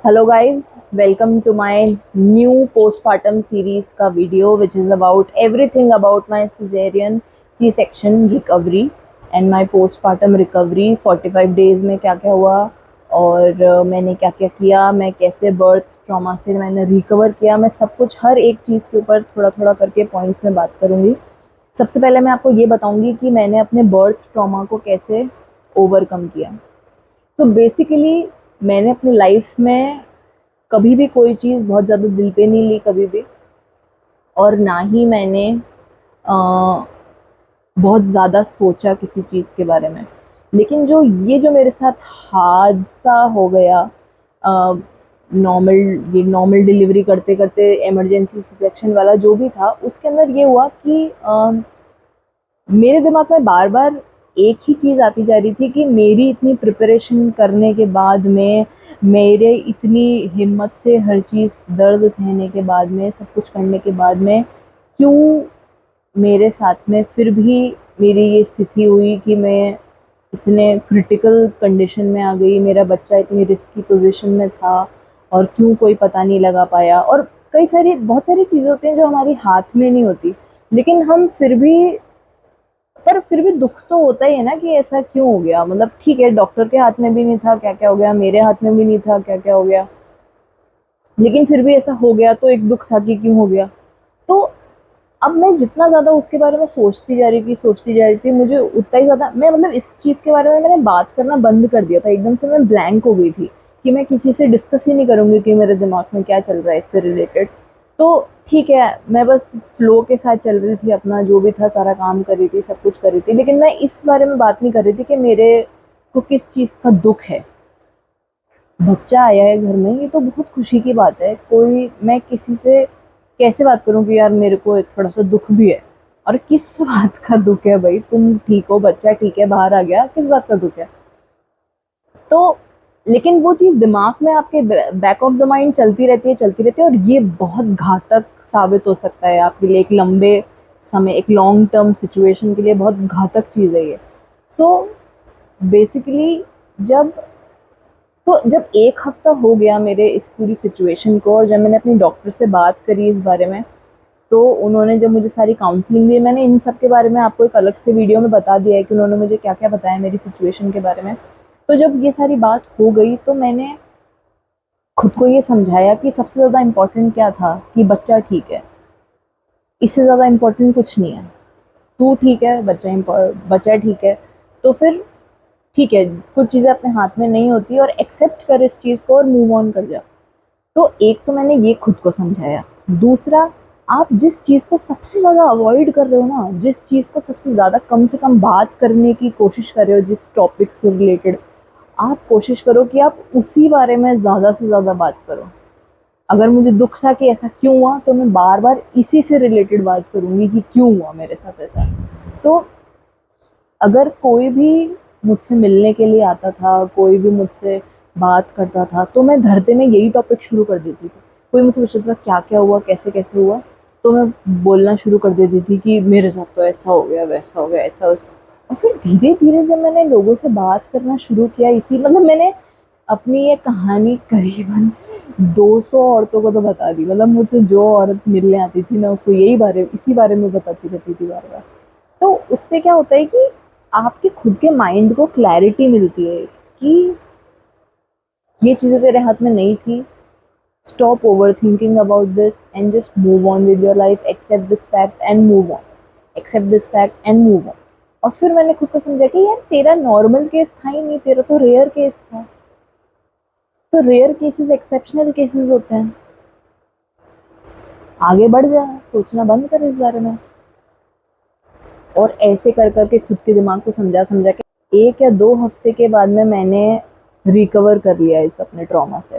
Hello guys, welcome to my new postpartum series का video which is about everything about my cesarean C-section recovery and my postpartum recovery 45 days में क्या क्या हुआ और मैंने क्या क्या किया, मैं कैसे बर्थ ट्रॉमा से मैंने रिकवर किया, मैं सब कुछ हर एक चीज़ के ऊपर थोड़ा थोड़ा करके पॉइंट्स में बात करूँगी। सबसे पहले मैं आपको ये बताऊँगी कि मैंने अपने बर्थ ट्रॉमा को कैसे ओवरकम किया। तो बेसिकली मैंने अपनी लाइफ में कभी भी कोई चीज़ बहुत ज़्यादा दिल पे नहीं ली कभी भी, और ना ही मैंने बहुत ज़्यादा सोचा किसी चीज़ के बारे में। लेकिन जो मेरे साथ हादसा हो गया, नॉर्मल ये नॉर्मल डिलीवरी करते करते इमरजेंसी सेक्शन वाला जो भी था, उसके अंदर ये हुआ कि मेरे दिमाग में बार बार एक ही चीज़ आती जा रही थी कि मेरी इतनी प्रिपरेशन करने के बाद में, मेरे इतनी हिम्मत से हर चीज़ दर्द सहने के बाद में, सब कुछ करने के बाद में, क्यों मेरे साथ में फिर भी मेरी ये स्थिति हुई कि मैं इतने क्रिटिकल कंडीशन में आ गई, मेरा बच्चा इतनी रिस्की पोजीशन में था और क्यों कोई पता नहीं लगा पाया। और बहुत सारी चीज़ें होती हैं जो हमारी हाथ में नहीं होती, लेकिन हम फिर भी दुख तो होता ही है ना कि ऐसा क्यों हो गया। मतलब ठीक है, डॉक्टर के हाथ में भी नहीं था क्या क्या हो गया, मेरे हाथ में भी नहीं था क्या क्या हो गया, लेकिन फिर भी ऐसा हो गया तो एक दुख था कि क्यों हो गया। तो अब मैं जितना ज़्यादा उसके बारे में सोचती जा रही थी, मुझे उतना ही ज़्यादा मैं मतलब इस चीज़ के बारे में मैंने बात करना बंद कर दिया था। एकदम से मैं ब्लैंक हो गई थी कि मैं किसी से डिस्कस ही नहीं करूँगी कि मेरे दिमाग में क्या चल रहा है इससे रिलेटेड। तो ठीक है, मैं बस फ्लो के साथ चल रही थी, अपना जो भी था सारा काम कर रही थी, सब कुछ कर रही थी, लेकिन मैं इस बारे में बात नहीं कर रही थी कि मेरे को किस चीज़ का दुख है। बच्चा आया है घर में, ये तो बहुत खुशी की बात है। कोई मैं किसी से कैसे बात करूं कि यार मेरे को थोड़ा सा दुख भी है, और किस बात का दुख है भाई? तुम ठीक हो, बच्चा ठीक है, बाहर आ गया, किस बात का दुख है? तो लेकिन वो चीज़ दिमाग में आपके बैक ऑफ द माइंड चलती रहती है, और ये बहुत घातक साबित हो सकता है आपके लिए। एक लंबे समय, एक लॉन्ग टर्म सिचुएशन के लिए बहुत घातक चीज़ है ये। सो बेसिकली जब जब एक हफ्ता हो गया मेरे इस पूरी सिचुएशन को, और जब मैंने अपनी डॉक्टर से बात करी इस बारे में, तो उन्होंने जब मुझे सारी काउंसलिंग दी, मैंने इन सब के बारे में आपको एक अलग से वीडियो में बता दिया है कि उन्होंने मुझे क्या क्या बताया मेरी सिचुएशन के बारे में। तो जब ये सारी बात हो गई तो मैंने खुद को ये समझाया कि सबसे ज़्यादा इम्पोर्टेंट क्या था कि बच्चा ठीक है, इससे ज़्यादा इम्पोर्टेंट कुछ नहीं है। तू ठीक है, बच्चा ठीक है, तो फिर ठीक है, कुछ चीज़ें अपने हाथ में नहीं होती, और एक्सेप्ट कर इस चीज़ को और मूव ऑन कर जा। तो एक तो मैंने ये खुद को समझाया। दूसरा, आप जिस चीज़ को सबसे ज़्यादा अवॉइड कर रहे हो ना, जिस चीज़ को सबसे ज़्यादा कम से कम बात करने की कोशिश कर रहे हो, जिस टॉपिक से रिलेटेड, आप कोशिश करो कि आप उसी बारे में ज़्यादा से ज़्यादा बात करो। अगर मुझे दुख था कि ऐसा क्यों हुआ, तो मैं बार बार इसी से रिलेटेड बात करूँगी कि क्यों हुआ मेरे साथ ऐसा। तो अगर कोई भी मुझसे मिलने के लिए आता था, कोई भी मुझसे बात करता था, तो मैं धरते में यही टॉपिक शुरू कर देती थी। कोई मुझसे पूछता था क्या क्या हुआ, कैसे कैसे हुआ, तो मैं बोलना शुरू कर देती थी कि मेरे साथ तो ऐसा हो गया, वैसा हो गया, ऐसा वैसा। और फिर धीरे धीरे जब मैंने लोगों से बात करना शुरू किया, इसी मतलब मैंने अपनी ये कहानी करीबन 200 औरतों को तो बता दी। मतलब मुझसे जो औरत मिलने आती थी, मैं उसको इसी बारे में बताती रहती थी बार बार। तो उससे क्या होता है कि आपके खुद के माइंड को क्लैरिटी मिलती है कि ये चीज़ें तेरे हाथ में नहीं थी। Stop overthinking about this and just move on with your life, accept this fact and move on, accept this fact and move on. और फिर मैंने खुद को समझा कि यार तेरा नॉर्मल केस था ही नहीं, तेरा तो रेयर केस था। तो रेयर केसेस एक्सेप्शनल केसेस होते हैं। आगे बढ़ जा, सोचना बंद कर इस बारे में। और ऐसे कर करके खुद के दिमाग को समझा समझा के 1 या 2 हफ्ते के बाद में मैंने रिकवर कर लिया इस अपने ट्रॉमा से।